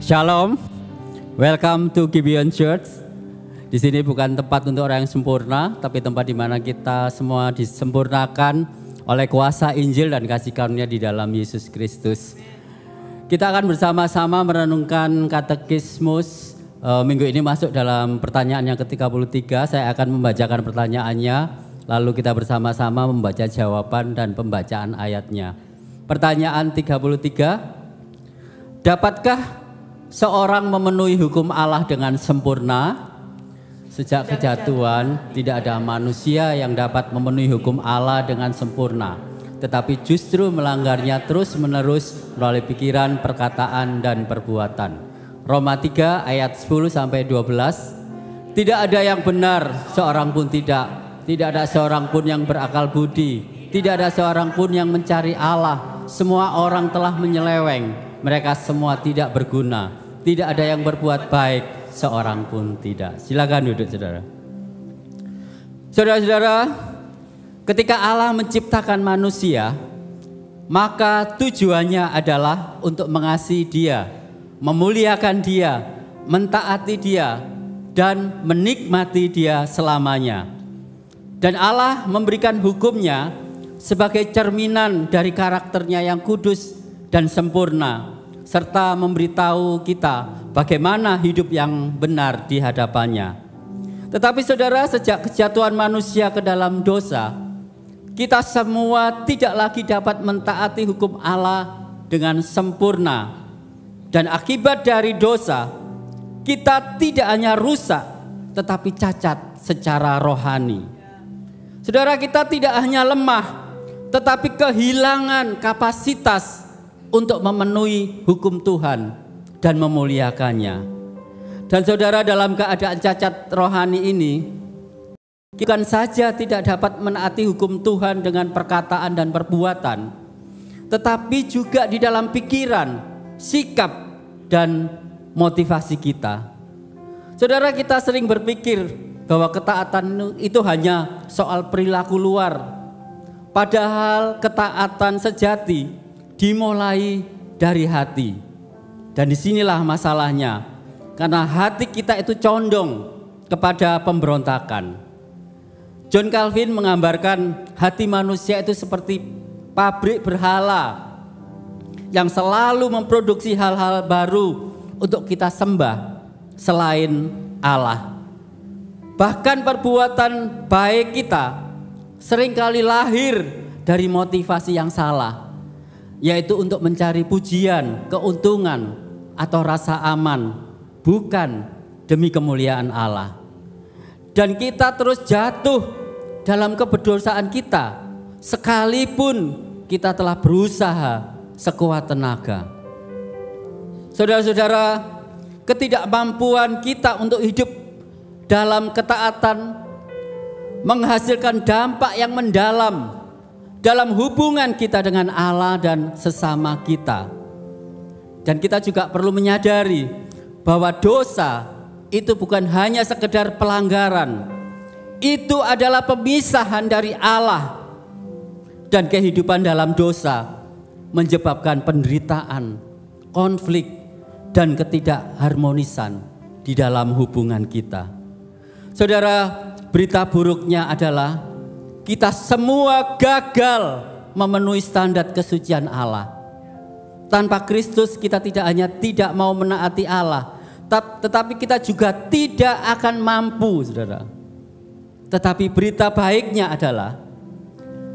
Shalom, welcome to Gibeon Church. Di sini bukan tempat untuk orang yang sempurna, tapi tempat di mana kita semua disempurnakan oleh kuasa Injil dan kasih karunia di dalam Yesus Kristus. Kita akan bersama-sama merenungkan katekismus. Minggu ini masuk dalam pertanyaan yang ke-33. Saya akan membacakan pertanyaannya, lalu kita bersama-sama membaca jawaban dan pembacaan ayatnya. Pertanyaan 33. Dapatkah seorang memenuhi hukum Allah dengan sempurna? Sejak kejatuhan tidak ada manusia yang dapat memenuhi hukum Allah dengan sempurna, tetapi justru melanggarnya terus-menerus melalui pikiran, perkataan, dan perbuatan. Roma 3 ayat 10-12. Tidak ada yang benar, seorang pun tidak. Tidak ada seorang pun yang berakal budi. Tidak ada seorang pun yang mencari Allah. Semua orang telah menyeleweng. Mereka semua tidak berguna. Tidak ada yang berbuat baik, seorang pun tidak. Silakan duduk, saudara. Saudara-saudara, ketika Allah menciptakan manusia, maka tujuannya adalah untuk mengasihi dia, memuliakan dia, mentaati dia, dan menikmati dia selamanya. Dan Allah memberikan hukumnya sebagai cerminan dari karakternya yang kudus dan sempurna, serta memberitahu kita bagaimana hidup yang benar di hadapannya. Tetapi saudara, sejak kejatuhan manusia ke dalam dosa, kita semua tidak lagi dapat mentaati hukum Allah dengan sempurna. Dan akibat dari dosa, kita tidak hanya rusak, tetapi cacat secara rohani. Saudara, kita tidak hanya lemah, tetapi kehilangan kapasitas untuk memenuhi hukum Tuhan dan memuliakannya. Dan saudara, dalam keadaan cacat rohani ini, bukan saja tidak dapat menaati hukum Tuhan dengan perkataan dan perbuatan, tetapi juga di dalam pikiran, sikap, dan motivasi kita. Saudara, kita sering berpikir bahwa ketaatan itu hanya soal perilaku luar, padahal ketaatan sejati dimulai dari hati. Dan disinilah masalahnya, karena hati kita itu condong kepada pemberontakan. John Calvin menggambarkan hati manusia itu seperti pabrik berhala yang selalu memproduksi hal-hal baru untuk kita sembah selain Allah. Bahkan perbuatan baik kita seringkali lahir dari motivasi yang salah, yaitu untuk mencari pujian, keuntungan, atau rasa aman, bukan demi kemuliaan Allah. Dan kita terus jatuh dalam keberdosaan kita, sekalipun kita telah berusaha sekuat tenaga. Saudara-saudara, ketidakmampuan kita untuk hidup dalam ketaatan menghasilkan dampak yang mendalam dalam hubungan kita dengan Allah dan sesama kita. Dan kita juga perlu menyadari bahwa dosa itu bukan hanya sekedar pelanggaran. Itu adalah pemisahan dari Allah. Dan kehidupan dalam dosa menyebabkan penderitaan, konflik, dan ketidakharmonisan di dalam hubungan kita. Saudara, berita buruknya adalah kita semua gagal memenuhi standar kesucian Allah. Tanpa Kristus kita tidak hanya tidak mau menaati Allah, tetapi kita juga tidak akan mampu, saudara. Tetapi berita baiknya adalah,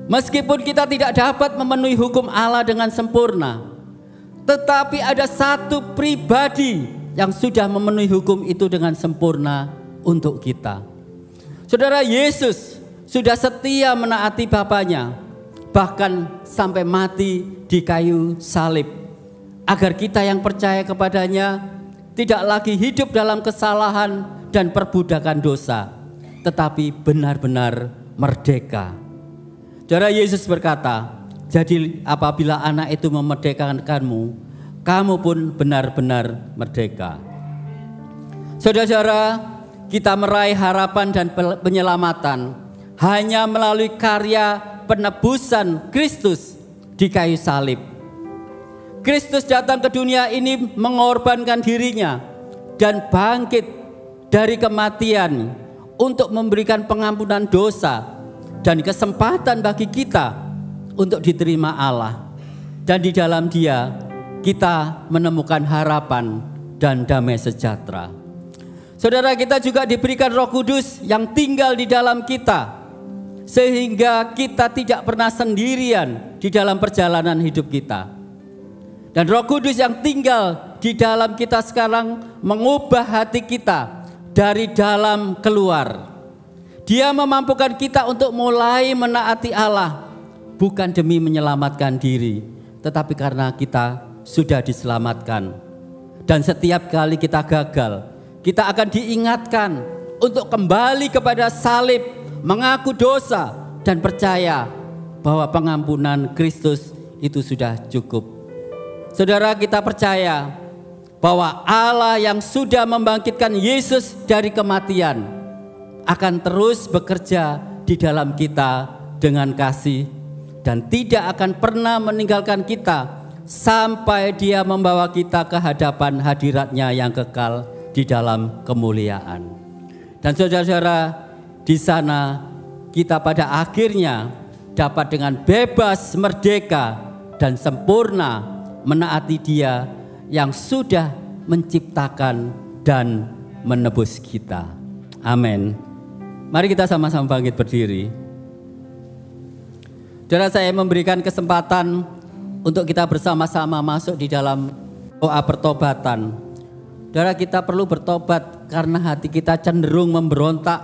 meskipun kita tidak dapat memenuhi hukum Allah dengan sempurna, tetapi ada satu pribadi yang sudah memenuhi hukum itu dengan sempurna untuk kita. Saudara, Yesus sudah setia menaati Bapaknya, bahkan sampai mati di kayu salib, agar kita yang percaya kepadanya tidak lagi hidup dalam kesalahan dan perbudakan dosa, tetapi benar-benar merdeka. Saudara, Yesus berkata, jadi apabila anak itu memerdekakanmu, kamu pun benar-benar merdeka. Saudara-saudara, kita meraih harapan dan penyelamatan hanya melalui karya penebusan Kristus di kayu salib. Kristus datang ke dunia ini mengorbankan dirinya dan bangkit dari kematian untuk memberikan pengampunan dosa dan kesempatan bagi kita untuk diterima Allah. Dan di dalam Dia kita menemukan harapan dan damai sejahtera. Saudara, kita juga diberikan Roh Kudus yang tinggal di dalam kita, sehingga kita tidak pernah sendirian di dalam perjalanan hidup kita. Dan Roh Kudus yang tinggal di dalam kita sekarang mengubah hati kita dari dalam keluar. Dia memampukan kita untuk mulai menaati Allah, bukan demi menyelamatkan diri, tetapi karena kita sudah diselamatkan. Dan setiap kali kita gagal, kita akan diingatkan untuk kembali kepada salib, mengaku dosa, dan percaya bahwa pengampunan Kristus itu sudah cukup. Saudara, kita percaya bahwa Allah yang sudah membangkitkan Yesus dari kematian akan terus bekerja di dalam kita dengan kasih dan tidak akan pernah meninggalkan kita sampai Dia membawa kita ke hadapan hadirat-Nya yang kekal di dalam kemuliaan. Dan saudara-saudara, di sana kita pada akhirnya dapat dengan bebas, merdeka, dan sempurna menaati Dia yang sudah menciptakan dan menebus kita. Amin. Mari kita sama-sama bangkit berdiri. Saudara, saya memberikan kesempatan untuk kita bersama-sama masuk di dalam doa pertobatan. Saudara, kita perlu bertobat karena hati kita cenderung memberontak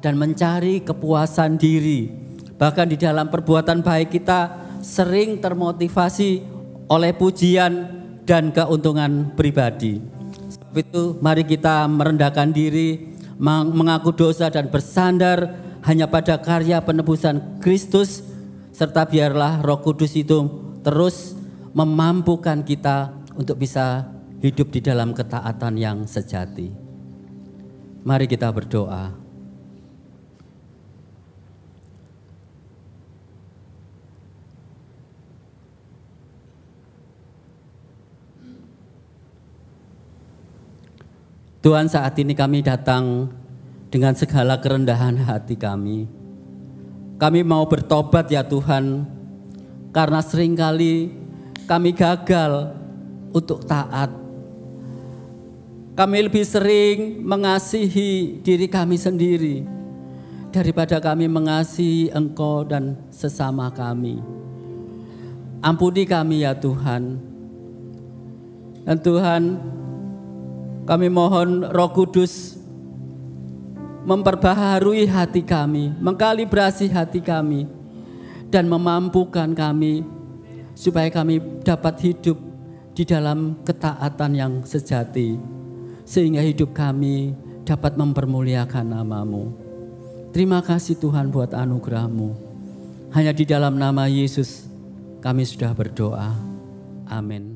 dan mencari kepuasan diri. Bahkan di dalam perbuatan baik kita sering termotivasi oleh pujian dan keuntungan pribadi. Sebab itu mari kita merendahkan diri, mengaku dosa dan bersandar hanya pada karya penebusan Kristus, serta biarlah Roh Kudus itu terus memampukan kita untuk bisa hidup di dalam ketaatan yang sejati. Mari kita berdoa. Tuhan, saat ini kami datang dengan segala kerendahan hati kami. Kami mau bertobat ya Tuhan, karena seringkali kami gagal untuk taat. Kami lebih sering mengasihi diri kami sendiri daripada kami mengasihi Engkau dan sesama kami. Ampuni kami ya Tuhan. Dan Tuhan, kami mohon Roh Kudus memperbaharui hati kami, mengkalibrasi hati kami, dan memampukan kami supaya kami dapat hidup di dalam ketaatan yang sejati, sehingga hidup kami dapat mempermuliakan nama-Mu. Terima kasih Tuhan buat anugerah-Mu. Hanya di dalam nama Yesus kami sudah berdoa. Amin.